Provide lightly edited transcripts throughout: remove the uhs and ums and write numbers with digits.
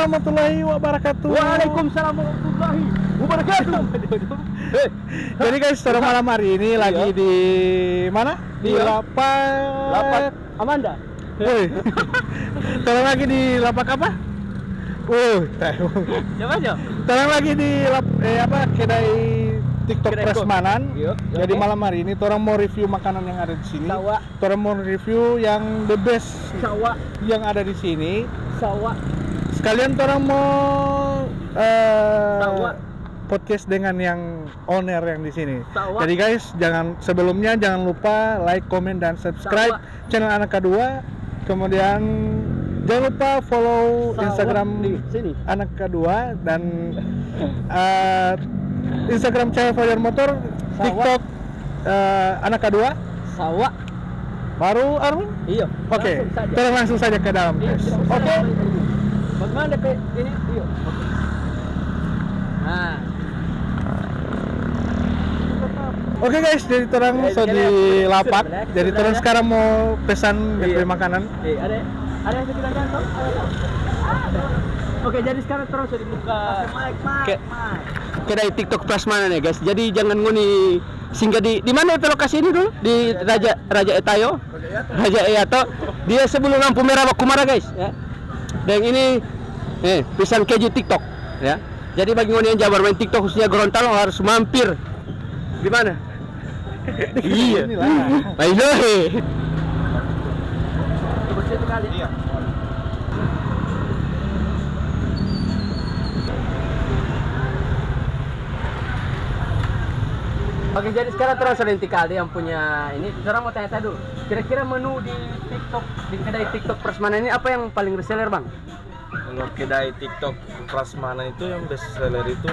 warahmatullahi wabarakatuh. Waalaikumsalam warahmatullahi wabarakatuh. Jadi guys, pada malam hari ini lagi di mana? Di lapak Amanda. Tolong lagi di lapak apa? Coba aja. Tolong lagi di kedai TikTok Kedai Prasmanan. Yuk, Jadi oke. malam hari ini orang mau review makanan yang ada di sini. Sawa. Orang mau review yang the best Sawa. yang ada di sini. Sawa. Sekalian orang mau Sawa. podcast dengan yang owner yang di sini. Sawa. Jadi guys, sebelumnya jangan lupa like, comment dan subscribe Sawa. channel Anak Kedua. Kemudian jangan lupa follow Sawa Instagram di sini. Anak Kedua dan Instagram Cahaya Fajar Motor, Sawa. TikTok Anak Kedua. Sawa. Baru Arun? Iya. Oke, kita langsung saja ke dalam guys. Oke. Bagaimana DP ini? Iya. Nah. Oke guys, jadi orang so di lapak. Jadi orang sekarang mau pesan Iya. makanan. Ada yang sekitar kantong? Oke, jadi sekarang terus dibuka kedai TikTok Prasmanan ya guys. Jadi jangan nguni singgah di mana itu lokasi ini dulu? Di Raja Etayo. Raja Eyato. Dia sebelum lampu merah Bakumara guys ya. Dan ini pisang keju TikTok ya. Jadi bagi ngoni yang Jabar main TikTok khususnya Gorontalo harus mampir. Di mana? Iya. Baiklah. Iya. Oke, jadi sekarang terus Rentikal yang punya ini. Sekarang mau tanya dulu. Kira-kira menu di TikTok, di kedai TikTok Prasmanan ini apa yang paling reseller, Bang? Kalau kedai TikTok Prasmanan itu yang best seller itu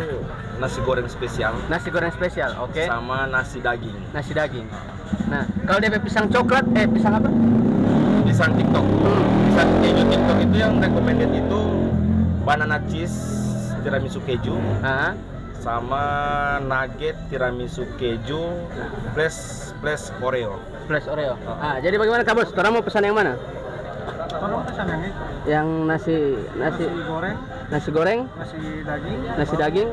nasi goreng spesial Nasi goreng spesial, oke. sama nasi daging. Nasi daging. Nah, kalau DP pisang coklat, pisang apa? Pisang TikTok. Pisang keju TikTok itu yang recommended itu banana cheese tiramisu keju Ah, sama nugget tiramisu keju plus Oreo. plus Oreo. Ah, jadi bagaimana Kak Bos? Orang mau pesan yang mana? Tolong pesan yang itu. Yang nasi goreng, goreng, nasi daging, nasi daging,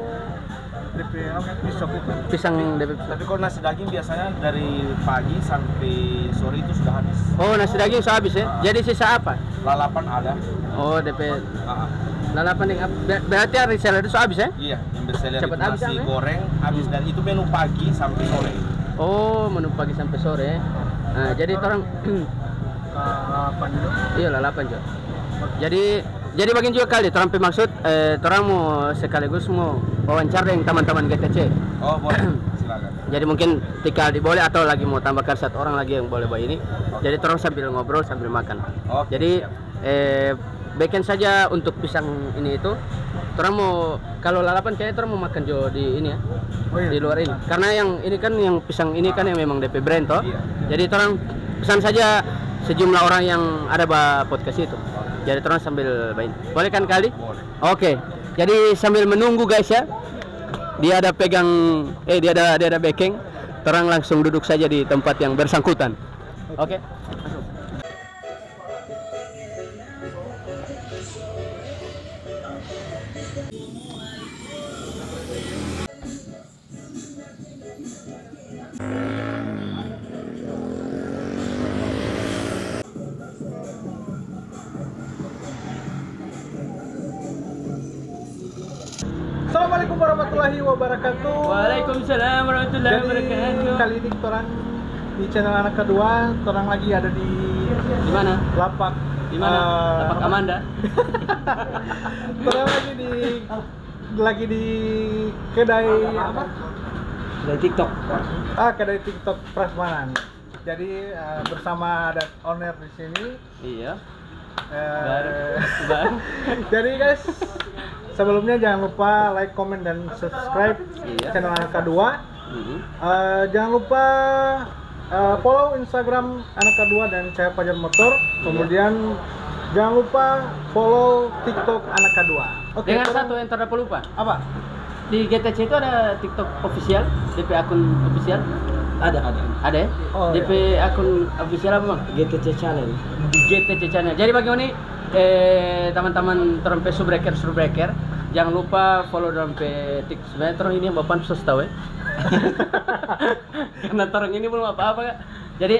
pisau itu. pisang DP. Tapi kalau nasi daging biasanya dari pagi sampai sore itu sudah habis. Oh, nasi daging sudah habis ya. Jadi sisa apa? Lalapan ada. Oh, DP Ah, lalapan yang berarti hari reseller itu sudah habis ya? iya, yang best seller Cepat itu habis, nasi Am, ya? goreng habis dari itu menu pagi sampai sore. Oh, menu pagi sampai sore. Nah, jadi orang iya lalapan juga. Jadi bagian juga kali orang maksud orang mau sekaligus mau wawancara dengan teman-teman GTC. Oh, boleh. Silakan. Jadi mungkin tinggal boleh atau lagi mau tambahkan satu orang lagi yang boleh bawa ini. Jadi orang sambil ngobrol sambil makan. Oke, Jadi siap. bikin saja untuk pisang ini itu. Orang mau kalau lalapan kayaknya orang mau makan jo di ini ya. Oh, iya. Di luar ini. Karena yang ini kan yang pisang ini kan yang memang DP brand toh. Iya. Jadi orang pesan saja sejumlah orang yang ada podcast itu. Jadi orang sambil main. Boleh kan kali? Boleh. Oke. Jadi sambil menunggu guys ya. Dia ada pegang dia ada backing. Orang langsung duduk saja di tempat yang bersangkutan. Oke. Masuk. Assalamualaikum warahmatullahi wabarakatuh. Waalaikumsalam warahmatullahi Jadi wabarakatuh. kali ini orang di channel Anak Kedua, orang lagi ada di Di mana? lapak. Di mana? Lapak Amanda. Orang lagi di kedai apa? Dari TikTok. Kedai TikTok Prasmanan. Jadi bersama ada owner di sini. Iya. Baru. Jadi guys, sebelumnya jangan lupa like, comment dan subscribe Iya. channel Anak Kedua. Jangan lupa follow Instagram Anak Kedua dan Cahaya Fajar Motor. Kemudian jangan lupa follow TikTok Anak Kedua. Oke. Dengan satu yang terdapat lupa. Apa? Di GTC itu ada TikTok official, DP akun official. Ada ya? Oh, DP akun official apa Bang? GTC Channel. GTC channel. Jadi bagaimana nih teman-teman terompe subbreaker, jangan lupa follow terompe TikTok. Sebenarnya terong ini bapak susah tahu ya. Karena terong ini belum apa-apa Kak. Jadi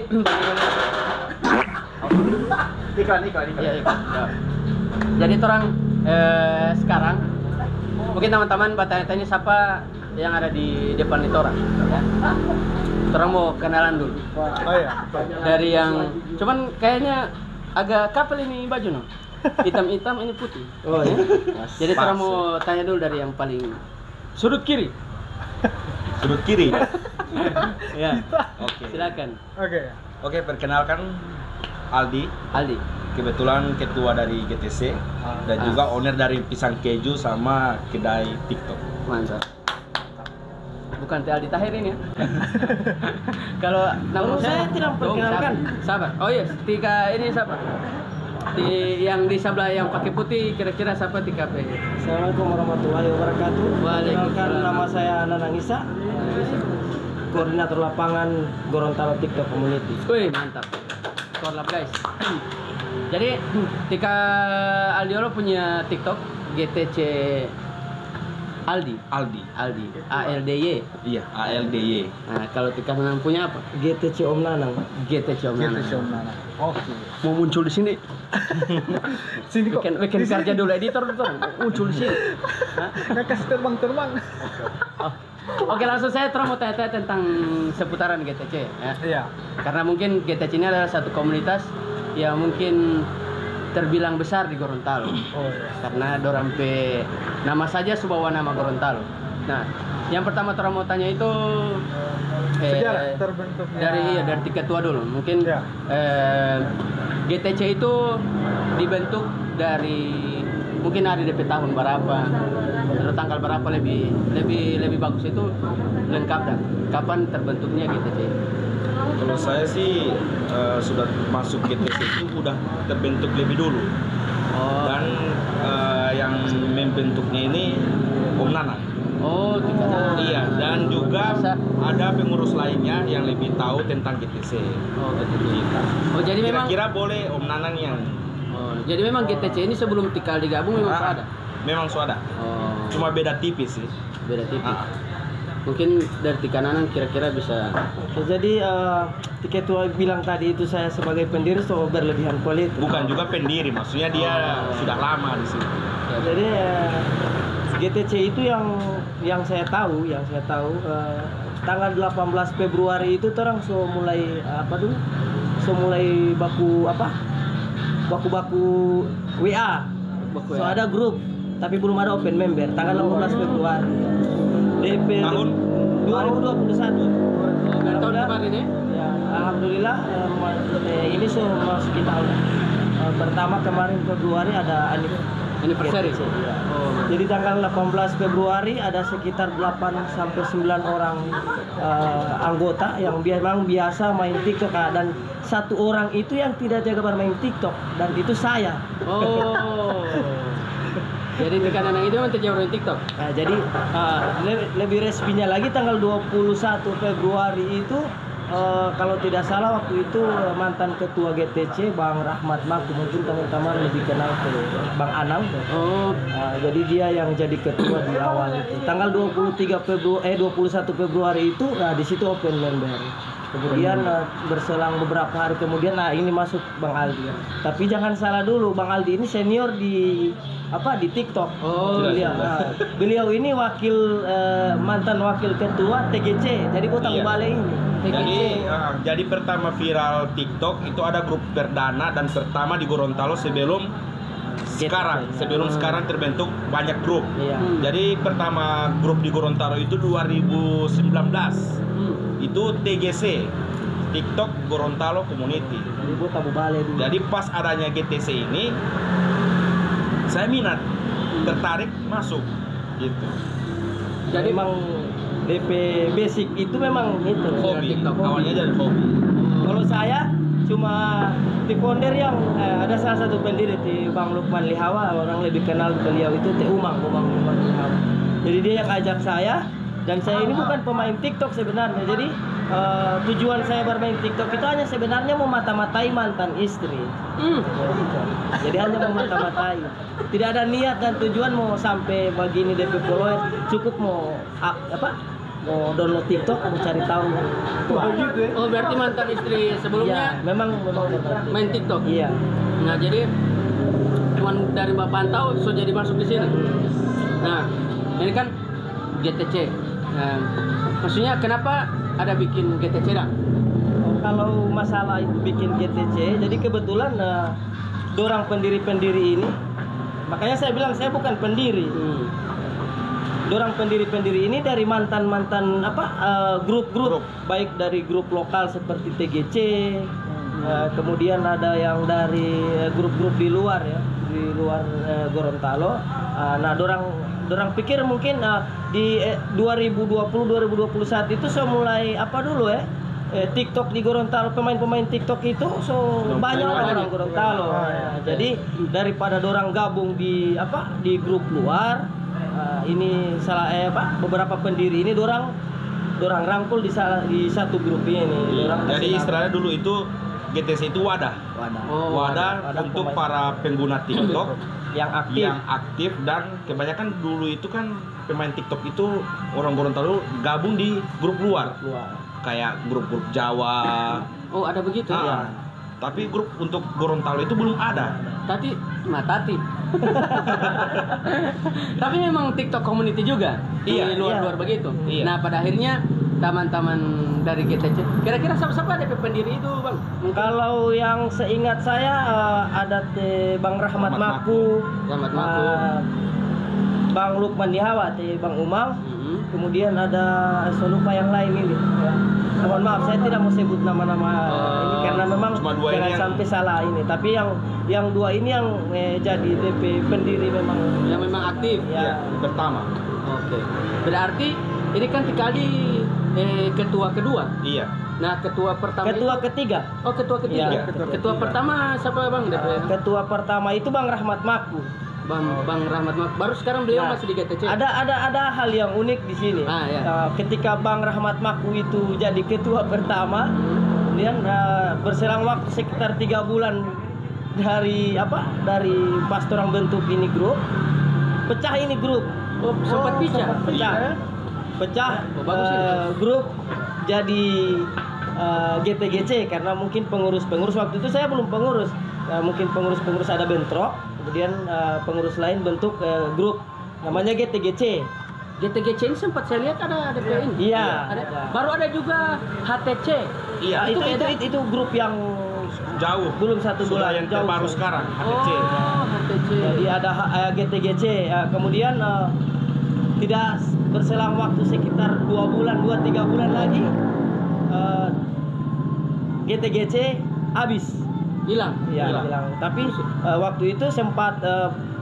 Iklan. iya. Jadi orang sekarang mungkin teman-teman bertanya-tanya siapa yang ada di depan itu orang. Ya. Orang mau kenalan dulu. Oh iya. Dari yang cuman kayaknya agak kapel ini baju no. Hitam-hitam ini putih. Oh iya. Jadi orang mau tanya dulu dari yang paling sudut kiri. Sudut kiri. Ya. Oke. Silakan. Oke, perkenalkan Aldi. Kebetulan ketua dari GTC dan juga owner dari Pisang Keju sama kedai TikTok. Mantap. Bukan Teh Aldi Tahir ini ya. Kalau nama saya tidak perkenalkan. Sabar. Oh iya, Tika ini siapa? Yang di sebelah yang pakai putih kira-kira siapa Tika P? Assalamualaikum warahmatullahi wabarakatuh. Waalaikumsalam. Perkenalkan, nama saya Nanang Isa, koordinator lapangan Gorontalo TikTok Community. Wih, mantap. Korlap guys. Jadi Tika Aldiolo punya TikTok GTC Aldi. ALDY. Iya, ALDY. Nah, kalau Tika Nanang punya apa? GTC Om Nanang. GTC Om Nanang. Oke. Mau muncul di sini. Sini kok. Bikin kerja dulu editor tuh. Muncul di sini. Hah? Nggak kasih terbang. Oh. Oke, langsung saya mau tanya-tanya tentang seputaran GTC ya. Iya. Karena mungkin GTC ini adalah satu komunitas yang mungkin terbilang besar di Gorontalo. Oh iya. Karena Dorampe nama saja subawa nama Gorontalo. Nah, yang pertama Tora mau tanya itu Sejarah terbentuknya. dari tiket tua dulu. Mungkin Ya. GTC itu dibentuk dari mungkin ada DP tahun berapa atau tanggal berapa lebih bagus itu lengkap dan kapan terbentuknya GTC? Kalau saya sih sudah masuk GTC itu udah terbentuk lebih dulu. Oh. Dan yang membentuknya ini Om Nanang. Oh, Tika Nanang. Iya, dan juga Masa? ada pengurus lainnya yang lebih tahu tentang GTC. Oh, GTC. Oh, jadi memang Kira-kira boleh Om Nanang yang jadi memang GTC ini sebelum Tika digabung memang sudah ada. Memang sudah. Oh, Cuma beda tipis sih. beda tipis. Ah. Mungkin dari Tika Nanang kira-kira bisa. Oke, jadi tiket tua bilang tadi itu saya sebagai pendiri so berlebihan politik. Bukan juga pendiri, maksudnya dia sudah lama di sini. Jadi GTC itu yang saya tahu tanggal 18 Februari itu orang so mulai mulai baku WA. So ada grup tapi belum ada open member tanggal 18 Februari. DP Tahun 2021. Nggak tahu kemarin ya? Ya, alhamdulillah ini so masuk tahun pertama kemarin Februari ada Anniversary. GTC, ya. Oh, Jadi tanggal 18 Februari ada sekitar 8 sampai 9 orang anggota yang memang biasa main TikTok dan satu orang itu yang tidak jaga bermain TikTok dan itu saya. Oh. Jadi Tika Nanang itu memang terjauh dari TikTok. Nah, jadi lebih resminya lagi tanggal 21 Februari itu kalau tidak salah waktu itu mantan ketua GTC Bang Rahmat Maku, mungkin teman-teman lebih kenal ke Bang Anang. Oh, Jadi dia yang jadi ketua di awal itu. Tanggal 21 Februari itu di situ open member. Kemudian berselang beberapa hari kemudian ini masuk Bang Aldi. Tapi jangan salah dulu, Bang Aldi ini senior di TikTok. Oh, beliau ini mantan wakil ketua TGC. Jadi kota Iya. Balai ini. Jadi pertama viral TikTok itu ada grup perdana dan pertama di Gorontalo sebelum sekarang terbentuk banyak grup. Iya. Jadi pertama grup di Gorontalo itu 2019. Itu TGC, TikTok Gorontalo Community. Jadi kota Balai dulu. Jadi pas adanya GTC ini saya minat, tertarik masuk gitu. Jadi memang DP basic itu memang itu Hobi, TikTok. awalnya dari hobi. Kalau saya cuma di founder yang ada salah satu pendiri di Bang Lukman Lihawa, orang lebih kenal beliau itu Teh Umang Lihawa. Jadi dia yang ajak saya dan saya ini bukan pemain TikTok sebenarnya. Jadi tujuan saya bermain TikTok itu hanya sebenarnya mau mata-matai mantan istri. Jadi hanya mau mata-matai. Tidak ada niat dan tujuan mau sampai begini DP follower. Cukup mau mau download TikTok, mau cari tahu. Oh, berarti mantan istri Ya, sebelumnya memang main TikTok. Iya. Nah, jadi cuman dari Bapak pantau so jadi masuk di sini. Nah, ini kan GTC. Nah, maksudnya kenapa ada bikin GTC dah? Kalau masalah itu bikin GTC, jadi kebetulan dorang pendiri-pendiri ini, makanya saya bilang saya bukan pendiri. Dorang pendiri-pendiri ini dari mantan-mantan grup-grup, baik dari grup lokal seperti TGC, kemudian ada yang dari grup-grup di luar ya, di luar Gorontalo. Nah, dorang pikir mungkin di 2020-2021 itu so mulai dulu ya, TikTok di Gorontalo, pemain-pemain TikTok itu so banyak orang Gorontalo. Jadi daripada dorang gabung di grup luar, ini beberapa pendiri ini dorang rangkul di satu grup ini. Jadi istilahnya dulu itu GTC itu wadah untuk para pengguna TikTok yang aktif dan kebanyakan dulu itu kan pemain TikTok itu orang Gorontalo gabung di grup luar. Kayak grup-grup Jawa. Oh, ada begitu ya. Tapi grup untuk Gorontalo itu belum ada. Tati. Tapi memang TikTok community juga di luar-luar begitu. Iya. Nah, pada akhirnya teman-teman dari GTC, kira-kira siapa ada pendiri itu, Bang? Kalau yang seingat saya ada Bang Rahmat Maku, Bang Lukman Dihawa, Bang Umang. Kemudian ada saya lupa yang lain ini. Mohon maaf, saya tidak mau sebut nama-nama ini karena memang jangan sampai salah ini. Tapi yang dua ini yang jadi DP pendiri memang yang memang aktif ya. Pertama. Oke. Berarti ini kan kali ketua kedua. Iya. Nah, ketua pertama ketiga. Oh, ketua ketiga. Iya, ketua pertama siapa, Bang? Ketua pertama itu Bang Rahmat Maku. Bang Rahmat Maku. Baru sekarang beliau masih di GTC. Ada hal yang unik di sini. Ketika Bang Rahmat Maku itu jadi ketua pertama, kemudian berselang waktu sekitar 3 bulan dari pas orang bentuk ini grup, pecah ini grup. Oh, sempat pecah. Bagus grup jadi GTGC karena mungkin pengurus waktu itu saya belum pengurus. Mungkin pengurus ada bentrok, kemudian pengurus lain bentuk grup namanya GTGC. GTGC ini sempat saya lihat ada ini. Iya. Baru ada juga HTC. Iya. Itu grup yang jauh. Belum 1 bulan yang jauh. baru sekarang HTC. HTC. Jadi ada GTGC. Kemudian tidak berselang waktu sekitar 2-3 bulan lagi GTGC habis. Hilang. Tapi waktu itu sempat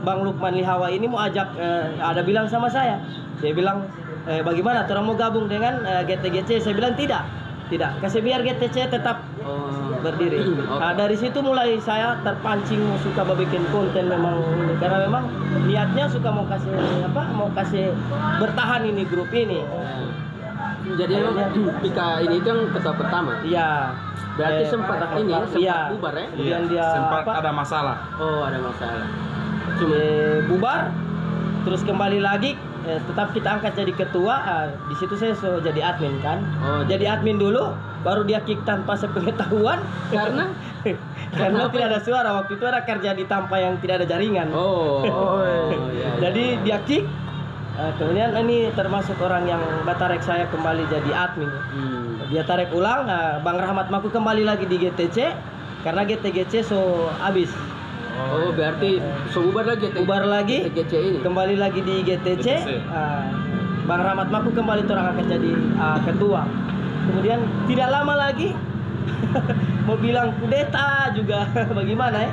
Bang Lukman Lihawa ini mau ajak, ada bilang sama saya. Dia bilang, bagaimana? Orang mau gabung dengan GTGC? Saya bilang tidak. Kasih biar GTC tetap berdiri. Nah, dari situ mulai saya terpancing suka bikin konten memang ini karena memang niatnya suka mau kasih bertahan ini grup ini. Jadi memang ketika ini itu yang ketua pertama. Iya. Berarti sempat bubar ya? Kemudian dia sempat ada masalah. Oh, ada masalah. Bubar, terus kembali lagi, tetap kita angkat jadi ketua. Di situ saya jadi admin kan. Jadi admin dulu, baru dia kick tanpa sepengetahuan. Karena tidak ada suara. Waktu itu ada kerja di Tampa yang tidak ada jaringan. Iya. Jadi dia kick. Kemudian ini termasuk orang yang tarik saya kembali jadi admin. Dia tarik ulang, Bang Rahmat Maku kembali lagi di GTC karena GTGC habis. Oh, berarti bubar lagi GTC. Bubar lagi. GTC ini. Kembali lagi di GTC. Bang Rahmat Maku kembali orang akan jadi ketua. Kemudian tidak lama lagi mau bilang kudeta juga bagaimana ya?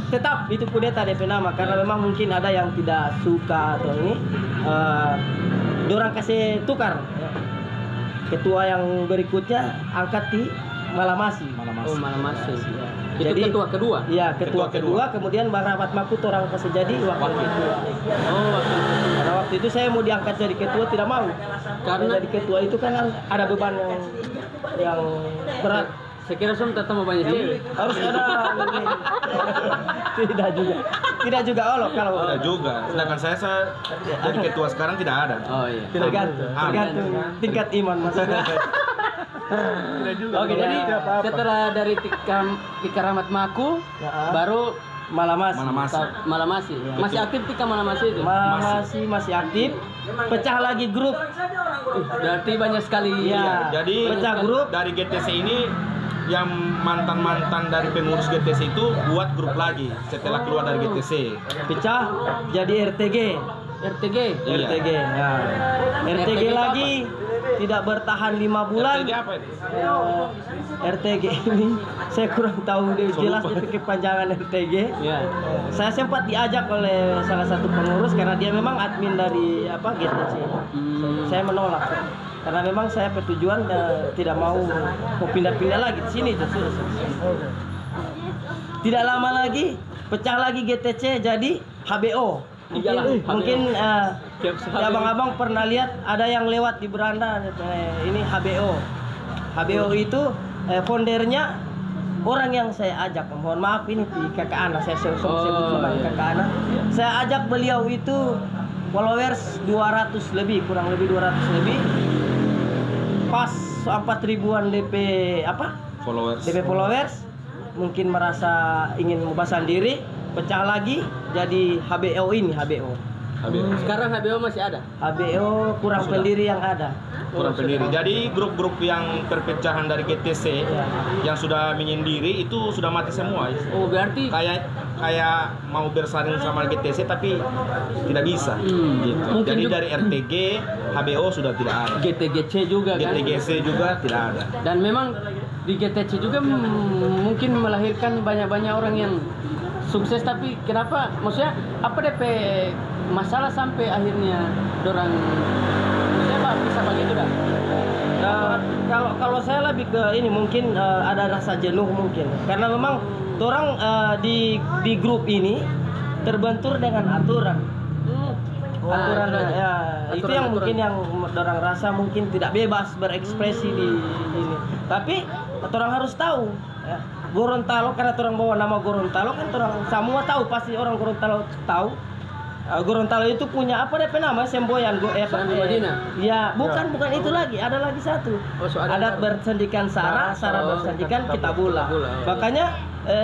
Tetap itu kudeta DP nama karena memang mungkin ada yang tidak suka atau ini dorang kasih tukar ketua yang berikutnya angkat di Malamasi. Oh, Malamasi. Ya. Itu Jadi, ketua kedua. Iya, ketua Ketua kedua. kedua, kemudian Bang Rahmat Makut orang kasih jadi wakil ketua. Oh, wakil ketua. Karena waktu itu saya mau diangkat jadi ketua tidak mau. Karena jadi ketua itu kan harus ada beban yang berat. Saya kira Som tetap mau banyak cewek. Harus ada tidak juga. Tidak juga olok kalau Ada juga. Sedangkan saya jadi ketua sekarang tidak ada. Oh iya. tergantung tingkat iman maksudnya. Tidak juga. Oke, Kalau jadi itu apa-apa. setelah dari Tika Rahmat Maku, Ya. baru Malamasi. Malamasi. Masih aktif Tika Malamasi itu? Masih aktif. Pecah lagi grup. Berarti banyak sekali. Iya. Jadi Pecah grup. dari GTC ini yang mantan-mantan dari pengurus GTC itu buat grup lagi setelah keluar dari GTC. Pecah jadi RTG. RTG. Iya. RTG. Ya. RTG RTG itu lagi tidak bertahan 5 bulan. RTG apa itu? RTG ini saya kurang tahu deh jelas itu kepanjangan RTG. Iya. Saya sempat diajak oleh salah satu pengurus karena dia memang admin dari GTC. Saya menolak karena memang saya bertujuan tidak mau pindah-pindah lagi di sini sudah. Tidak lama lagi pecah lagi GTC jadi HBO. Iyalah, Mungkin Tiap ya abang-abang pernah lihat ada yang lewat di beranda ini HBO. HBO itu foundernya orang yang saya ajak. Mohon maaf ini di kakak anak saya sebut kakak anak. Saya ajak beliau itu followers 200 lebih, kurang lebih 200 lebih. Pas 4 ribuan DP Followers. DP followers mungkin merasa ingin membasah diri, pecah lagi jadi HBO ini HBO. Sekarang HBO masih ada? HBO kurang Sudah. pendiri yang ada. Kurang pendiri. Jadi grup-grup yang perpecahan dari GTC yang sudah menyendiri itu sudah mati semua. Oh, berarti Kayak mau bersaing sama GTC tapi tidak bisa. Gitu. Mungkin Jadi juga- dari RTG, HBO sudah tidak ada. GTGC juga kan? GTGC juga tidak ada. Dan memang di GTC juga mungkin melahirkan banyak-banyak orang yang sukses, tapi kenapa? Maksudnya apa DP masalah sampai akhirnya dorang maksudnya Pak bisa begitu dah? Kalau saya lebih ke ini mungkin ada rasa jenuh mungkin karena memang orang di grup ini terbentur dengan aturan. Aturan ya itu Aturan-aturan. yang mungkin yang orang rasa mungkin tidak bebas berekspresi di ini. Tapi orang harus tahu ya. Gorontalo karena orang bawa nama Gorontalo kan orang semua tahu pasti orang Gorontalo tahu. Gorontalo itu punya apa DP nama semboyan Sandi Madinah? Ya, bukan itu lagi, ada lagi satu. Oh, so ada Adat bersendikan Sara, Sara bersendikan Kitabula. Kitabula. Makanya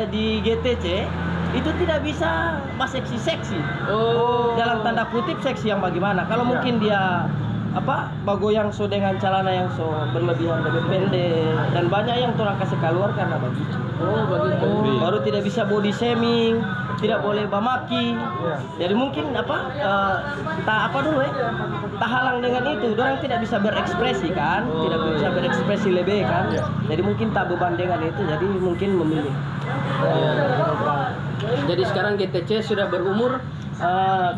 di GTC itu tidak bisa pas seksi-seksi. Oh. Dalam tanda kutip seksi yang bagaimana? Kalau mungkin dia bago yang so dengan celana yang so berlebihan lebih pendek dan banyak yang orang kasih keluar karena begitu. Oh, begitu. Baru tidak bisa body shaming, tidak boleh bamaki. Jadi mungkin tak halang dengan itu. Orang tidak bisa berekspresi kan, tidak bisa berekspresi lebih kan. Jadi mungkin tak beban dengan itu. Jadi mungkin memilih. Jadi sekarang GTC sudah berumur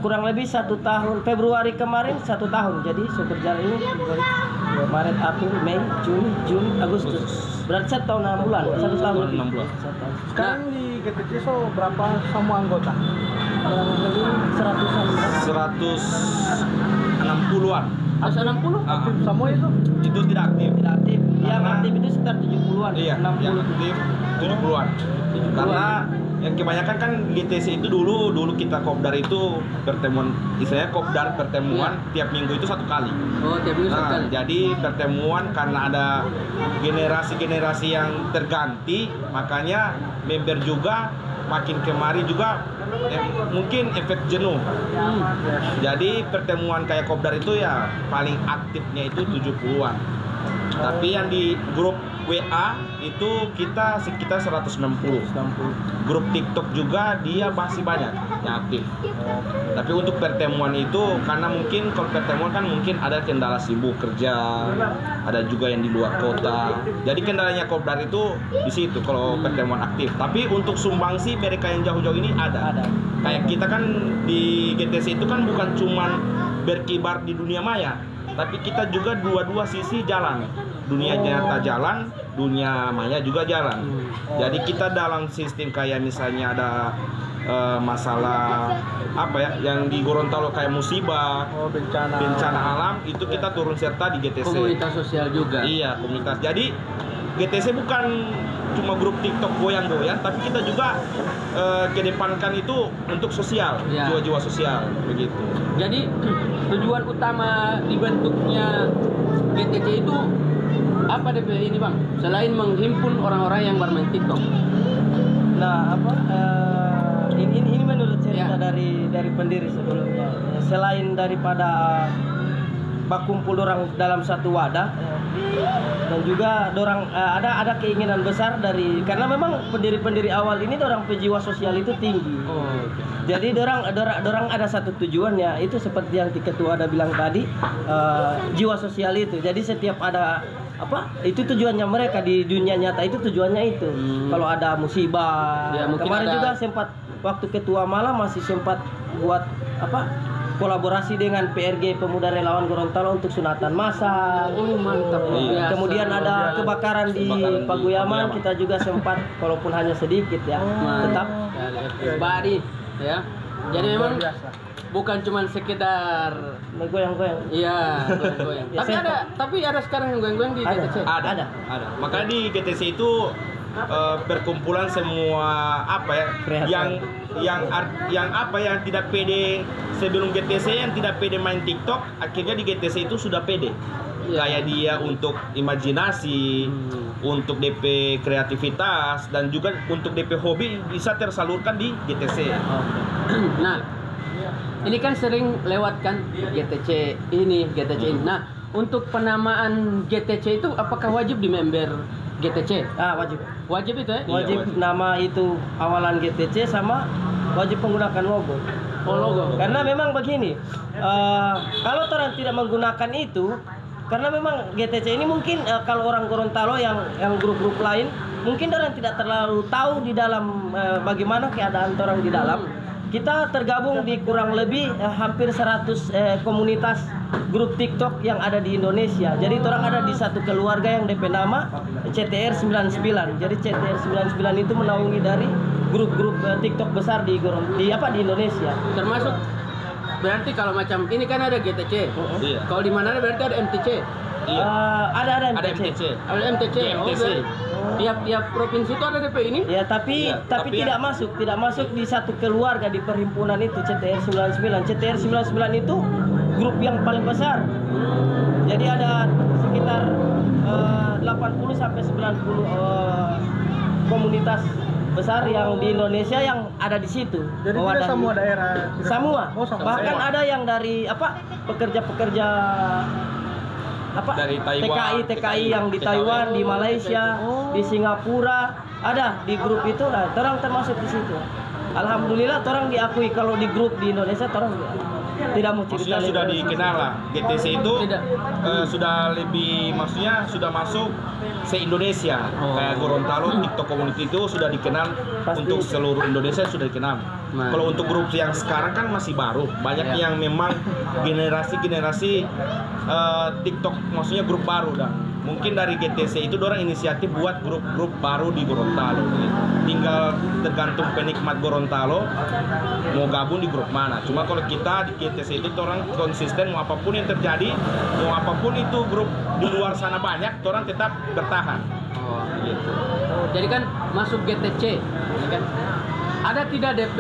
Kurang lebih 1 tahun. Februari kemarin 1 tahun. Jadi berjalan ini Februari, Maret, April, Mei, Juni, Agustus. Berarti 1 tahun 6 bulan. 1 tahun lebih. 6 bulan. 1 tahun. Sekarang di GTC so berapa semua anggota? Kurang lebih 100-an. 160-an. masa 60? Semua itu? Itu tidak aktif. Tidak aktif. Yang Karena- aktif itu sekitar 70-an. Iya, yang 60. aktif 70-an. Karena yang kebanyakan kan GTC itu dulu kita kopdar itu pertemuan, istilahnya kopdar pertemuan tiap minggu itu 1 kali. Oh, tiap minggu Nah, sekali. jadi pertemuan karena ada generasi-generasi yang terganti, makanya member juga makin kemari juga mungkin efek jenuh. Jadi pertemuan kayak kopdar itu ya paling aktifnya itu 70-an. Tapi yang di grup WA itu kita sekitar 160. Grup TikTok juga dia masih banyak yang aktif. Tapi untuk pertemuan itu karena mungkin kalau pertemuan kan mungkin ada kendala sibuk kerja, ada juga yang di luar kota. Jadi kendalanya kopdar itu di situ kalau pertemuan aktif. Tapi untuk sumbangsi mereka yang jauh-jauh ini ada. Kayak kita kan di GTC itu kan bukan cuman berkibar di dunia maya, tapi kita juga dua-dua sisi jalan. dunia nyata jalan, dunia maya juga jalan. Jadi kita dalam sistem kayak misalnya ada masalah apa ya yang di Gorontalo kayak musibah, bencana alam, itu kita turun serta di GTC. Komunitas sosial juga. Iya, komunitas. Jadi GTC bukan cuma grup TikTok goyang-goyang, tapi kita juga kedepankan itu untuk sosial, Ya. jiwa-jiwa sosial begitu. Jadi tujuan utama dibentuknya GTC itu apa DP ini Bang? Selain menghimpun orang-orang yang bermain TikTok. Nah, ini menurut cerita Ya. dari pendiri sebelumnya. Selain daripada berkumpul orang dalam satu wadah, dan juga dorang ada keinginan besar dari, karena memang pendiri-pendiri awal ini dorang pejiwa sosial itu tinggi. Jadi dorang ada satu tujuannya, itu seperti yang ketua ada bilang tadi, jiwa sosial itu. Jadi setiap ada itu tujuannya mereka di dunia nyata, itu tujuannya itu. Kalau ada musibah, Ya, mungkin kemarin ada- juga sempat waktu ketua malam masih sempat buat kolaborasi dengan PRG Pemuda Relawan Gorontalo untuk sunatan massal. Oh mantap. Iya. Biasa. Kemudian ada kebakaran di Paguyaman, kita juga sempat walaupun hanya sedikit ya, tetap Bari ya. Jadi memang bukan cuma sekedar goyang-goyang. iya goyang-goyang. Ya, tapi ada sekarang yang goyang-goyang di Ada. GTC. Ada. Makanya di GTC itu perkumpulan semua Kreator. yang tidak pede sebelum GTC, yang tidak pede main TikTok, akhirnya di GTC itu sudah pede. Ya. Kayak dia untuk imajinasi, untuk DP kreativitas, dan juga untuk DP hobi bisa tersalurkan di GTC. Nah, ini kan sering lewatkan GTC ini. Nah, untuk penamaan GTC itu apakah wajib di member GTC? Wajib. Wajib itu ya? Wajib wajib. nama itu awalan GTC, sama wajib menggunakan logo. Oh, logo. Karena memang begini, kalau orang tidak menggunakan itu, karena memang GTC ini mungkin kalau orang Gorontalo yang grup-grup lain, mungkin orang tidak terlalu tahu di dalam bagaimana keadaan orang di dalam. Kita tergabung di kurang lebih hampir 100 komunitas grup TikTok yang ada di Indonesia. Jadi orang ada di satu keluarga yang DP nama CTR 99. Jadi CTR 99 itu menaungi dari grup-grup TikTok besar di Indonesia. Termasuk berarti kalau macam ini kan ada GTC. Iya. Kalau di mana berarti ada MTC. Iya. Ada Ada MTC. MTC. Ada MTC. Oh, MTC. tiap provinsi itu ada DP ini. Ya, tapi Iya, tapi tapi tidak masuk di satu keluarga di perhimpunan itu CTR 99. CTR 99 itu grup yang paling besar. Jadi ada sekitar 80 sampai 90 komunitas besar yang di Indonesia yang ada di situ. Jadi tidak Mewadai. semua daerah. Semua. Oh, sama. Bahkan ada yang dari pekerja-pekerja Dari Taiwan, TKI yang di Taiwan, di Malaysia, di Singapura, ada di grup itu. Nah, orang termasuk di situ. Alhamdulillah orang diakui kalau di grup di Indonesia orang tidak mau cerita. Maksudnya sudah dikenal lah. GTC itu Tidak. sudah lebih, maksudnya sudah masuk se-Indonesia. Kayak Gorontalo TikTok community itu sudah dikenal. Pasti. Untuk seluruh Indonesia sudah dikenal. Nah. Kalau untuk grup yang sekarang kan masih baru, banyak Ya. yang memang generasi TikTok, maksudnya grup baru dah. Mungkin dari GTC itu dorang inisiatif buat grup-grup baru di Gorontalo. Tinggal tergantung penikmat Gorontalo mau gabung di grup mana. Cuma kalau kita di GTC itu orang konsisten, mau apapun yang terjadi, mau apapun itu grup di luar sana banyak, orang tetap bertahan. Oh. Gitu. Jadi kan masuk GTC, ya kan? Ada tidak DP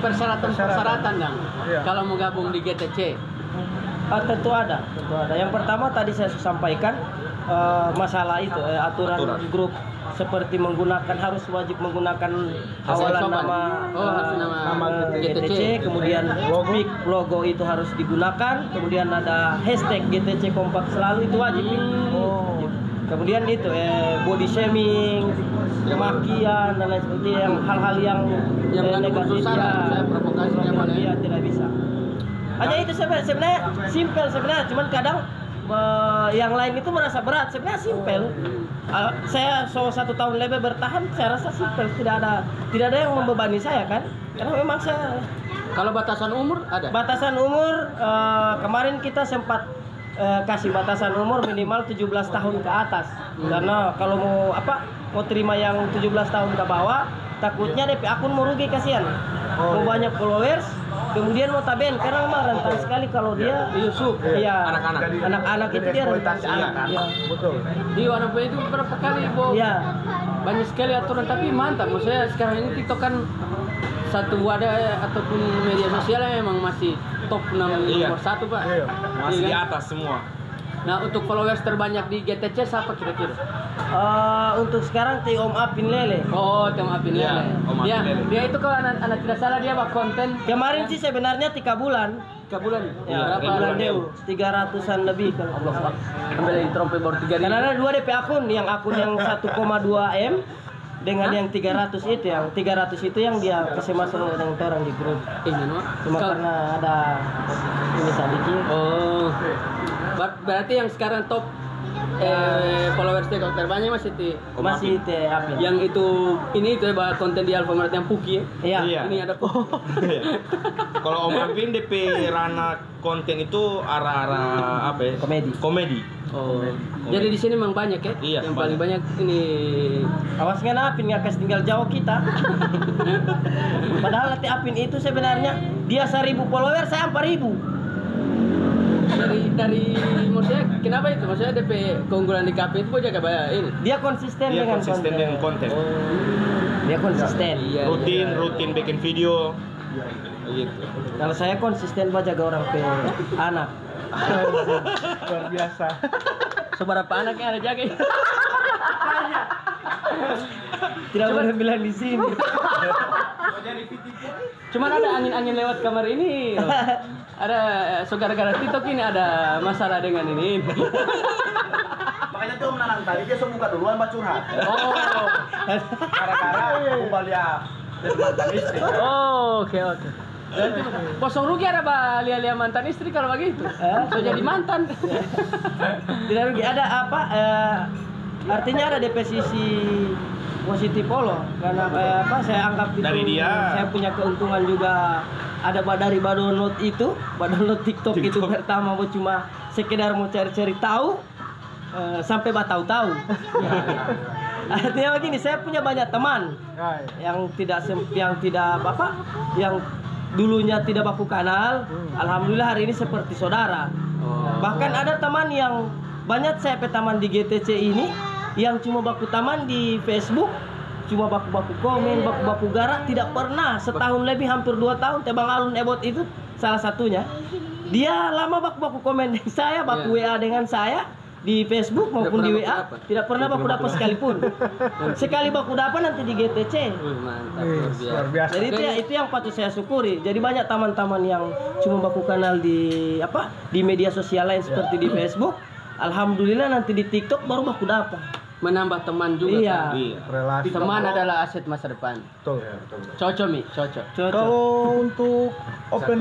persyaratan Kang? Iya. Kalau mau gabung di GTC? Tentu ada. Yang pertama tadi saya sampaikan masalah itu aturan grup, seperti harus wajib menggunakan awalan Sopan. nama Harus nama GTC, kemudian logo itu harus digunakan, kemudian ada hashtag GTC kompak selalu, itu wajib. Kemudian itu body shaming, kemakian dan lain sebagainya, yang hal-hal yang negatif saya provokasinya mana ya? tidak bisa. Hanya itu sebenarnya simpel sebenarnya, cuman kadang yang lain itu merasa berat. Sebenarnya simpel. Saya 1 tahun lebih bertahan, saya rasa simpel, tidak ada yang membebani saya kan, karena memang saya. Kalau batasan umur ada? Batasan umur kemarin kita sempat kasih batasan umur minimal 17 tahun ke atas. Karena kalau mau terima yang 17 tahun ke bawah, takutnya DP akun mau rugi, kasihan. Mau banyak followers, kemudian mau taben karena memang rentan sekali kalau dia Yusuf. Iya. Anak-anak itu dia rentan. Iya. Betul. Di orang itu berapa kali, Bo? Iya. Banyak sekali aturan, tapi mantap. Maksudnya sekarang ini TikTok kan satu wadah ataupun media sosial yang memang masih top 6 nomor 1, Pak. Iya. Masih Iya di kan? atas semua. Nah, untuk followers terbanyak di GTC siapa kira-kira? Untuk sekarang Om Apin Lele. Oh, Tom Apin Iya, Lele. Om Apin Lele. Dia itu kalau anak tidak salah dia buat konten Kemarin sih sebenarnya 3 bulan. ke bulan. Ya, Berapa? bulan Deu 300-an lebih kalau nggak salah. Ambil trompe baru 3.000. Karena ada 2 DP akun, yang 1,2 M dengan yang 300 itu, yang 300 itu yang dia kasih masuk dengan orang di grup. Ini no. Cuma karena ada ini sedikit. Oh. Berarti yang sekarang top followers TikTok terbanyak masih Masih Teh Apin. yang itu ya bahwa konten di Alfamart yang Puki ya. Iya. Iya. Ini ada Iya. Kalau Om Apin DP ranah konten itu arah-arah apa ya? Komedi. Oh. Jadi di sini memang banyak ya. Iya, Yang paling banyak ini Awas nggak Apin nggak kasih tinggal jauh kita. Padahal Teh Apin itu sebenarnya dia 1000 follower, saya 4000. dari maksudnya kenapa itu? Maksudnya DP keunggulan di KP itu jaga bayar ini. Dia konsisten Dia dengan konsisten konten. dengan konten. Dia konsisten. Iya. Rutin bikin video. Gitu. Kalau saya konsisten jaga orang pe anak. Luar biasa. Seberapa anak yang ada jaga? Tidak boleh bilang di sini. Cuman ada angin-angin lewat kamar ini. Ada gara-gara TikTok ini ada masalah dengan ini. Makanya tuh menanang tadi dia buka duluan buat curhat. Oh. Gara-gara kembali mantan istri. Oh, oke. Berarti kosong rugi ada lia-lia mantan istri kalau begitu. So jadi mantan. Tidak rugi. Ada apa? Artinya ada deposisi positif polo karena saya anggap itu Dari dia. saya punya keuntungan juga. Ada dari download TikTok itu pertama mau cuma sekedar mau cari-cari tahu sampai tahu-tahu. Artinya begini, saya punya banyak teman yang yang dulunya tidak baku kenal, alhamdulillah hari ini seperti saudara. Bahkan ada teman yang banyak saya teman di GTC ini yang cuma baku teman di Facebook, cuma baku-baku komen, baku-baku garak, tidak pernah setahun lebih, hampir 2 tahun. Bang Alun Ebot itu salah satunya. Dia lama baku-baku komen dengan saya, baku WA dengan saya di Facebook maupun di WA, tidak pernah baku dapat sekalipun. Sekali baku dapat nanti di GTC. Mantap, Luar biasa. Jadi itu yang patut saya syukuri. Jadi banyak teman-teman yang cuma baku kenal di media sosial lain seperti di Facebook. Alhamdulillah nanti di TikTok baru baku dapat. Menambah teman juga. Iya. Kan? Relasi. Teman adalah aset masa depan. Betul. Cocok. Kalau untuk open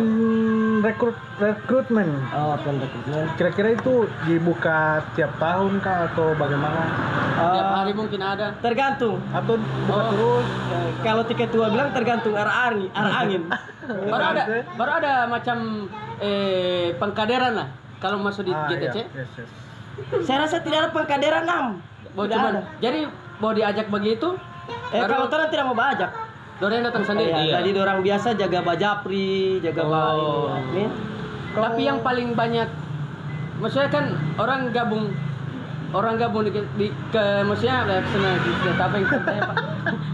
recruitment, Open recruitment. kira-kira itu dibuka tiap tahun kah atau bagaimana? Tiap hari mungkin ada. Tergantung. Atau buka terus? Kalau tiket tua bilang tergantung arah angin. Baru ada macam pengkaderan lah kalau masuk di GTC. Iya. Yes. Saya rasa tidak ada pengkaderan 6. Jadi mau diajak begitu? Kalau orang tidak mau bajak. Dorang datang sendiri. Iya. Jadi orang biasa jaga bajapri, jaga ini. Tapi yang paling banyak, maksudnya kan orang gabung maksudnya apa yang saya Pak?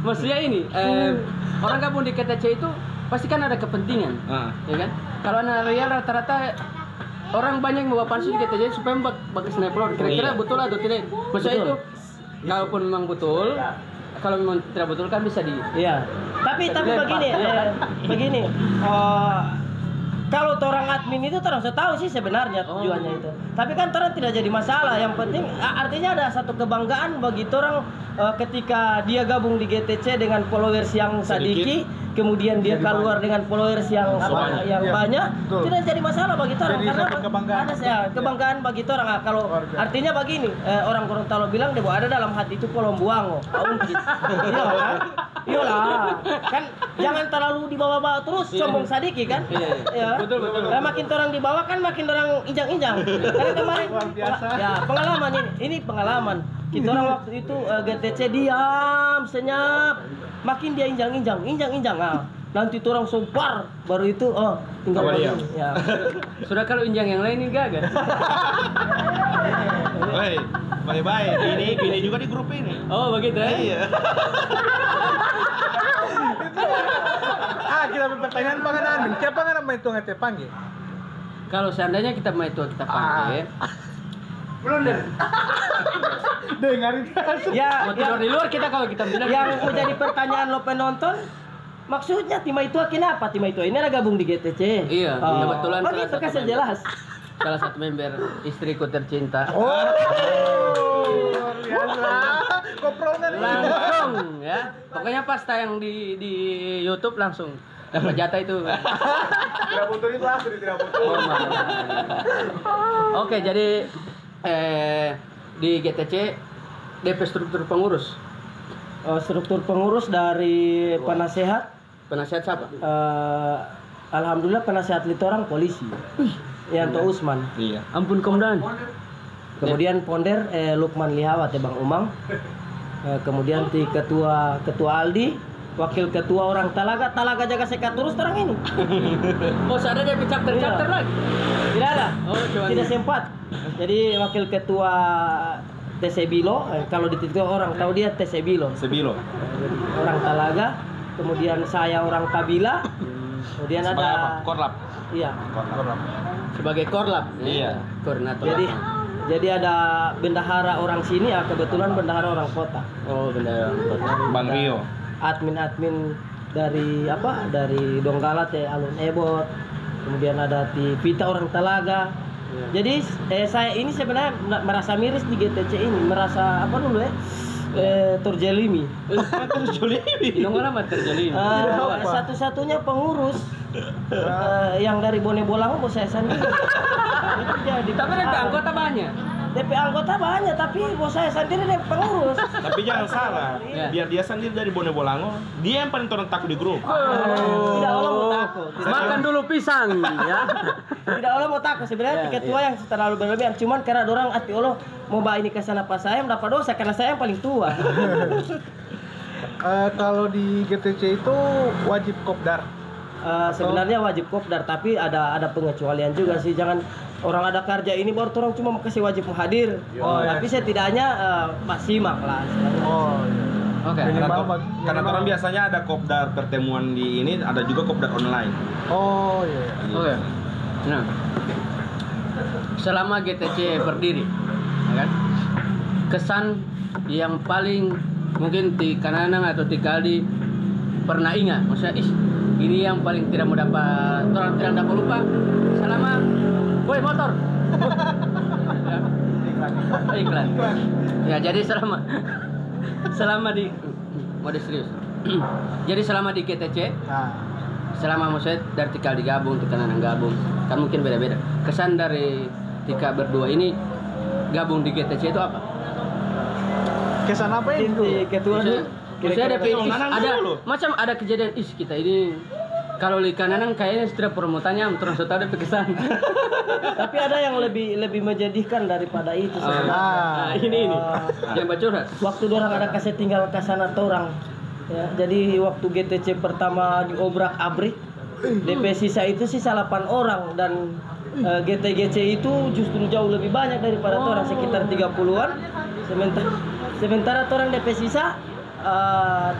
Maksudnya ini orang gabung di KTC itu pasti kan ada kepentingan, ya kan? Kalau anak real rata-rata orang banyak membawa pansus di KTC supaya bagus snapload. Kira-kira betul atau tidak? Maksudnya itu, kalaupun memang betul, kalau memang tidak betul kan bisa di. Iya. Tapi begini. Kalau orang admin itu orang saya tahu sih sebenarnya tujuannya itu. Tapi kan orang tidak jadi masalah. Yang penting artinya ada satu kebanggaan bagi orang ketika dia gabung di GTC dengan followers yang sedikit, kemudian dia keluar dengan followers yang apa, yang Iya, banyak, betul. tidak jadi masalah bagi orang Jadi karena satu kebanggaan. ada ya, kebanggaan bagi orang. Nah, kalau Luar biasa. artinya begini, orang Gorontalo bilang deh bahwa ada dalam hati itu kolom buango, ungkit. Iya kan? Iyalah, kan jangan terlalu dibawa-bawa terus, sombong sadiki kan? Iya. Betul. Karena makin orang dibawa kan makin orang injang-injang. Karena kemarin Luar biasa. ya pengalaman ini pengalaman. Kita orang waktu itu GTC diam, senyap, makin dia injang. Ah, nanti itu orang sompar, baru itu tinggal Apa dia? begini. Ya. Sudah kalau injang yang lain ini gagal. Woi, bye-bye. Bini juga di grup ini. Oh, begitu ya? Iya. Kita berpertanyaan panganan. Siapa nggak nama itu nggak panggil? Kalau seandainya kita mau itu kita panggil, Belum deh. Dengarin Ya, mau tidur di luar kita kalau kita bilang yang menjadi pertanyaan lo penonton, maksudnya Tima itu kenapa Tima itu ini ada gabung di GTC? Iya, kebetulan salah begitu satu kasih member. jelas. salah satu member istriku tercinta. Oh, luar biasa. Koprongan ini. Langsung ya. Pokoknya pas tayang di YouTube langsung dapat jatah itu. Tidak butuh itu asli, tidak butuh. Oh, Oke, jadi di GTC DP struktur pengurus. Struktur pengurus dari penasehat, Penasehat siapa? alhamdulillah penasehat litorang polisi, Yanto Usman. Iya. Ampun Komdan. Kemudian ponder Lukman Lihawat ya Bang Umang. Kemudian di ketua Aldi, wakil ketua orang Talaga jaga sekat terus orang ini. Oh, ada DP chapter Iya. lagi. Tidak ada. Oh, cuma Tidak sempat. Jadi wakil ketua TC Bilo, kalau di situ orang tahu dia TC Bilo. Sebilo. Orang Talaga, kemudian saya orang Kabila, kemudian Sebagai apa? ada Korlap. iya. sebagai korlap. Iya. Koordinator. Jadi ada bendahara orang sini, kebetulan bendahara orang kota. Oh, benda Bang Rio. Admin dari apa? Dari Donggala teh Alun Ebot. Kemudian ada di Vita orang Talaga. Jadi saya ini sebenarnya merasa miris di GTC ini, merasa apa dulu ya? Terjelimi. Nunggu lama terjadi. Satu-satunya pengurus yang dari Bone Bolang mau saya sendiri. Itu jadi. Tapi ada anggota banyak. DP anggota banyak, tapi bos saya sendiri DP pengurus. Tapi jangan salah, Iya. biar dia sendiri dari Bone Bolango, dia yang paling orang takut di grup. Tidak Allah mau takut. Makan dulu pisang ya. Tidak Allah mau takut sebenarnya Ya, ketua yang terlalu berlebihan. Cuman karena orang hati Allah mau bawa ini ke sana pas saya mendapat dosa karena saya yang paling tua. Kalau di GTC itu wajib kopdar. Sebenarnya wajib kopdar, tapi ada pengecualian juga sih. Jangan orang ada kerja ini baru orang cuma kasih wajib hadir. Tapi setidaknya simak lah. Oh, iya. Oke. Karena orang biasanya ada kopdar pertemuan di ini, ada juga kopdar online. Oh, iya. Oke. Nah, selama GTC berdiri, ya kan? Kesan yang paling mungkin di Kananang atau di Kaldi pernah ingat, maksudnya ini yang paling tidak mau dapat, orang tidak dapat lupa selama, woi motor, ya. Iklan. Ya jadi selama di, mode serius. Jadi selama di GTC, selama maksudnya dari Tika digabung, Tika Nanang gabung, kan mungkin beda-beda. Kesan dari Tika berdua ini gabung di GTC itu apa? Kesan apa ini? Ketua Maksudnya ada Nanang ada dulu. macam ada kejadian kita ini kalau di Kananang kayaknya sudah promotannya terus tahu ada kesan. Tapi ada yang lebih menjadikan daripada itu sebenarnya. Ini yang bacorat. Waktu orang ada kasih tinggal ke sana orang. Ya, jadi waktu GTC pertama diobrak-abrik, DP sisa itu sisa 8 orang dan GTGC itu justru jauh lebih banyak daripada orang sekitar 30-an. Sementara orang DP sisa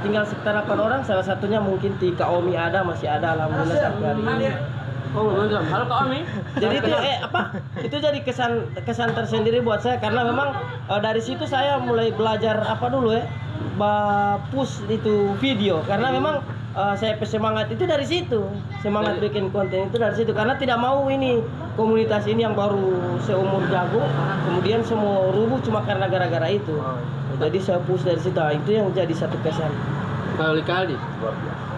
tinggal sekitar 8 orang, salah satunya mungkin di Kaomi masih ada alhamdulillah sampai hari ini. Oh, mantap. Halo Kak Ami. Jadi itu itu jadi kesan tersendiri buat saya karena memang dari situ saya mulai belajar apa dulu ya, push itu video karena memang saya semangat itu dari situ, semangat bikin konten itu dari situ karena tidak mau ini komunitas ini yang baru seumur jago kemudian semua rubuh cuma karena gara-gara itu. Jadi saya push dari situ, itu yang jadi satu kesan. Kalau di Kaldi.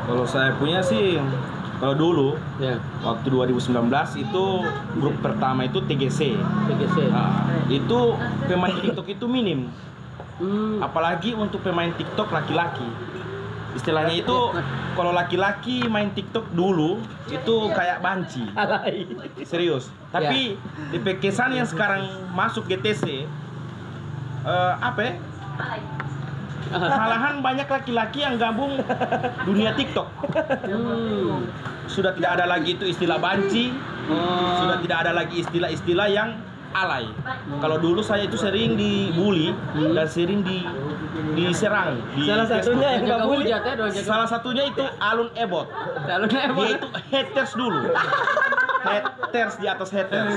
Kalau saya punya sih, kalau dulu Ya. waktu 2019 itu grup pertama itu TGC. TGC. Nah, itu pemain TikTok itu minim. Hmm. Apalagi untuk pemain TikTok laki-laki. Istilahnya itu kalau laki-laki main TikTok dulu itu kayak banci. Alay. Serius. Tapi di kesan yang sekarang masuk GTC apa ya? Malahan banyak laki-laki yang gabung dunia TikTok. Hmm. Sudah tidak ada lagi itu istilah banci, sudah tidak ada lagi istilah-istilah yang alay. Kalau dulu saya itu sering dibully dan sering diserang di Salah Facebook. satunya yang Jaga nggak boleh. hujat ya, dong, jaga. Salah satunya itu Alun Ebot. Kalau Dia nembak. itu haters dulu. Haters di atas haters.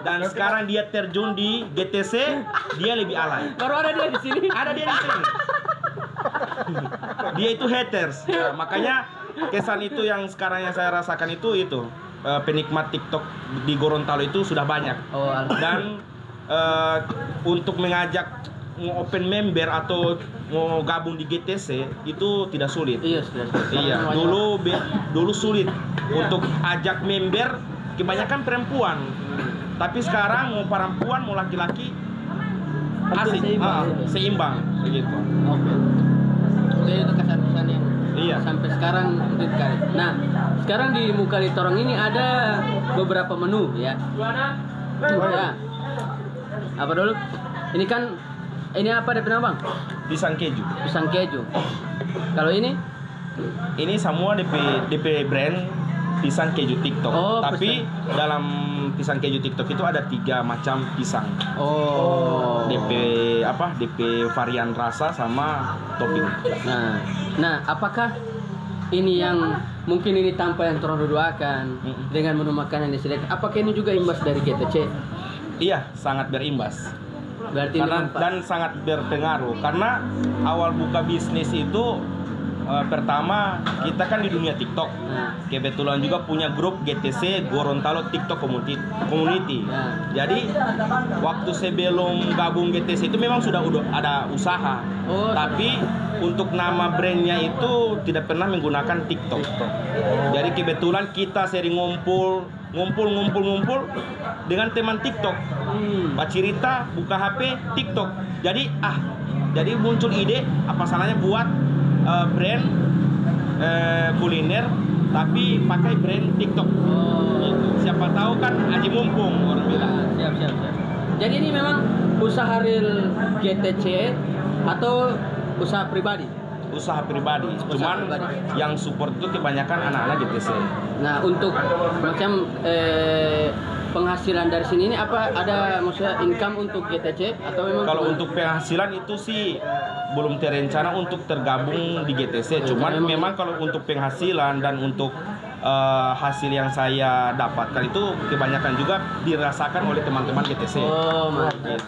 Dan sekarang dia terjun di GTC, dia lebih alay. Baru ada dia di sini. Ada dia di sini. Dia itu haters. Nah, makanya kesan itu yang sekarang yang saya rasakan itu penikmat TikTok di Gorontalo itu sudah banyak. Oh, Dan untuk mengajak mau open member atau mau gabung di GTC itu tidak sulit. iya sudah. Iya, dulu sulit untuk ajak member, kebanyakan perempuan. Tapi sekarang mau perempuan mau laki-laki asik, seimbang begitu. Oke. Oke, itu kesan-kesan yang Iya. sampai sekarang untuk kali. Nah, sekarang di Mukali Torong ini ada beberapa menu ya. Ya. Apa dulu? Ini apa DP nama, Bang? Pisang keju. Pisang keju. Kalau ini? Ini semua DP brand pisang keju TikTok. Oh, Tapi dalam pisang keju TikTok itu ada 3 macam pisang. Oh. DP varian rasa sama topping. Nah, apakah ini yang mungkin ini tanpa yang terlalu duakan dengan menu makanan yang disediakan? Apakah ini juga imbas dari GTC? Iya, sangat berimbas. Berarti ini Dan sangat berpengaruh karena awal buka bisnis itu pertama kita kan di dunia TikTok. Nah. Kebetulan juga punya grup GTC Gorontalo TikTok Community. Jadi waktu sebelum gabung GTC itu memang sudah ada usaha. Oh. Tapi untuk nama brandnya itu tidak pernah menggunakan TikTok. Jadi kebetulan kita sering ngumpul dengan teman TikTok. Cerita buka HP TikTok. Jadi muncul ide apa salahnya buat brand kuliner tapi pakai brand TikTok. Gitu. Siapa tahu kan aji mumpung orang bilang. Siap. Jadi ini memang usaha real GTC atau usaha pribadi? Usaha pribadi. Cuman pribadi. yang support itu kebanyakan anak-anak GTC. Nah, untuk macam penghasilan dari sini ini apa ada maksudnya income untuk GTC atau memang Kalau untuk penghasilan itu sih belum terencana untuk tergabung di GTC. Cuman memang kalau untuk penghasilan dan untuk hasil yang saya dapatkan itu kebanyakan juga dirasakan oleh teman-teman GTC. Oh, mantap.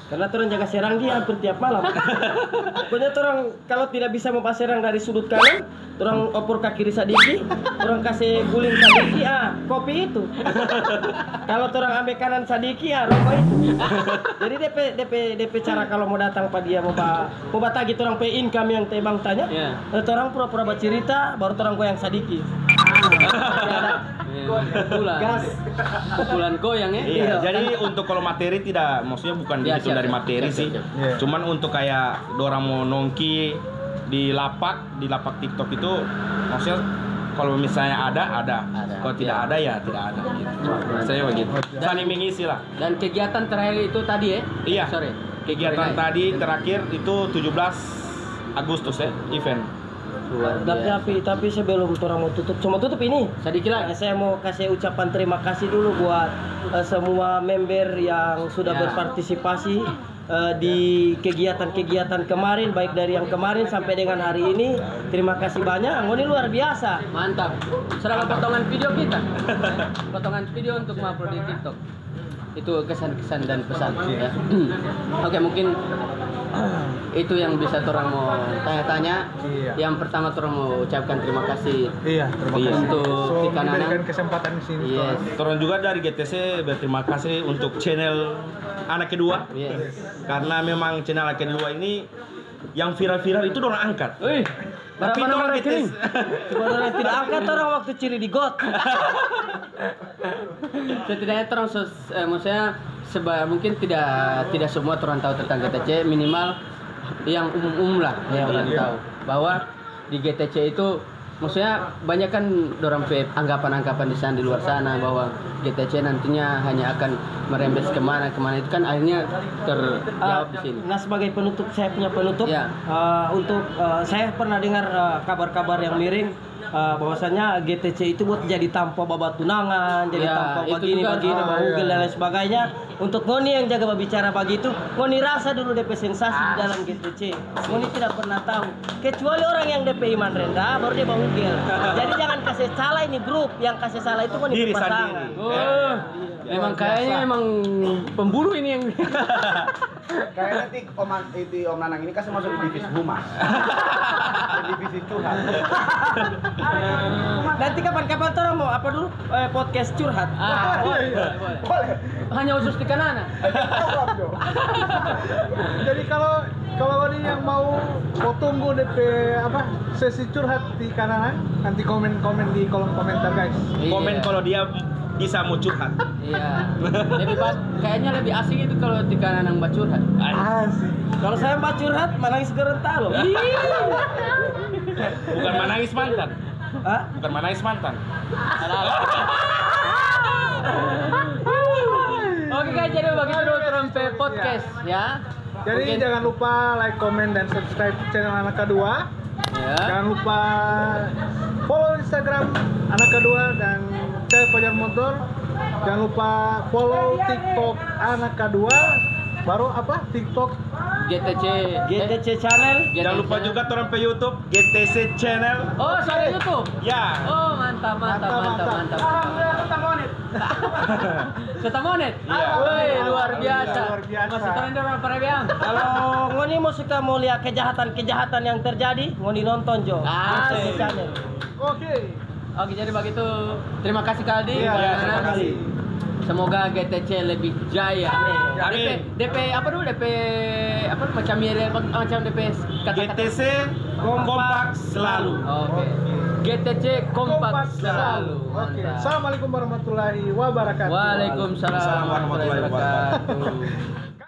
Karena orang jaga serang dia hampir tiap malam. Pokoknya orang kalau tidak bisa mempas serang dari sudut kanan, orang opor ke kiri sadiki, orang kasih guling sadiki, kopi itu. Kalau orang ambil kanan sadiki, rokok itu. Jadi DP cara kalau mau datang pada dia mau batagi orang pe income yang tebang tanya, orang pura-pura bercerita, baru orang goyang sadiki. Pukulan goyang ya. Iya, jadi untuk kalau materi tidak, maksudnya bukan dihitung dari materi sih. Cuman untuk kayak dorang mau nongki di lapak TikTok itu, maksudnya kalau misalnya ada. Kalau tidak ada ya tidak ada gitu. Saya begitu. Saling mengisi lah. Dan kegiatan terakhir itu tadi ya? Iya. Sorry. Kegiatan tadi terakhir itu 17 Agustus ya, event. Tapi sebelum orang mau tutup ini. Sedikit Saya mau kasih ucapan terima kasih dulu buat semua member yang sudah berpartisipasi di kegiatan-kegiatan kemarin, baik dari yang kemarin sampai dengan hari ini. Terima kasih banyak. Ini luar biasa. Mantap. Serang potongan video kita. Potongan video untuk mengupload di TikTok. Itu kesan-kesan dan pesan ya. Oke, mungkin itu yang bisa orang mau tanya-tanya. Yang pertama orang mau ucapkan terima kasih. Iya, terima kasih untuk diberikan kesempatan di sini. Yes. Orang juga dari GTC berterima kasih untuk channel anak kedua. Yes. Karena memang channel anak kedua ini yang viral-viral itu orang angkat. Tapi Berapa nomor orang rekening? Cuma orang tidak angkat orang waktu ciri di got. Setidaknya terang maksudnya mungkin tidak semua orang tahu tentang GTC, minimal yang umum lah yang orang tahu bahwa di GTC itu maksudnya banyak kan dorang anggapan-anggapan di sana di luar sana bahwa GTC nantinya hanya akan merembes kemana itu kan akhirnya terjawab di sini. Nah sebagai penutup saya punya penutup Ya. untuk saya pernah dengar kabar-kabar yang miring bahwasanya GTC itu buat jadi tanpa babat tunangan, jadi Ya, tanpa itu begini juga. begini, bahugil Ya. dan lain sebagainya. Untuk Ngoni yang jaga berbicara pagi itu, Ngoni rasa dulu DP sensasi di dalam GTC. Ngoni tidak pernah tahu, kecuali orang yang DP iman rendah baru dia bahugil. Jadi jangan kasih salah ini grup, yang kasih salah itu Ngoni Diri pasangan. sendiri. Oh, memang kayaknya memang pemburu ini yang Kayaknya nanti Om Nanang ini kasih masuk di divisi humas. Di divisi curhat. Nanti kapan-kapan orang mau apa dulu podcast curhat. boleh. Boleh. Hanya khusus di kanan. Jadi kalau ini yang mau tunggu DP sesi curhat di kanan, nanti komen di kolom komentar guys. Komen kalau dia bisa mau curhat. Iya. Kayaknya lebih asik itu kalau di kanan yang curhat. Asik. Kalau saya mbak curhat, menangis Gorontalo. Bukan menangis mantan. Hah? Bukan menangis mantan. Oke guys, jadi begitu dulu Trompe Podcast ya. Jadi Mungkin- jangan lupa like, comment, dan subscribe channel Anak Kedua. ya. Jangan lupa follow Instagram Anak Kedua dan Cewek Fajar Motor. Jangan lupa follow TikTok Anak Kedua. Baru TikTok GTC GTC channel. Jangan lupa juga turun ke YouTube GTC Channel. Oh, sorry YouTube. Ya. Oh, mantap. Setamonet. Iya. Woi, luar biasa. Luar biasa. Masih tren orang Parabiang. Kalau Ngoni mau lihat kejahatan yang terjadi, Ngoni nonton Jo. Asik. GTC channel. Oke. Oke, jadi begitu. Terima kasih Kaldi. Iya, terima kasih. Semoga GTC lebih jaya. Amin. DP apa dulu? DP apa macam DP kata-kata. GTC kompak selalu. Oke. GTC kompak selalu. Oke. Mantap. Assalamualaikum warahmatullahi wabarakatuh. Waalaikumsalam Waalaikumsalam warahmatullahi wabarakatuh.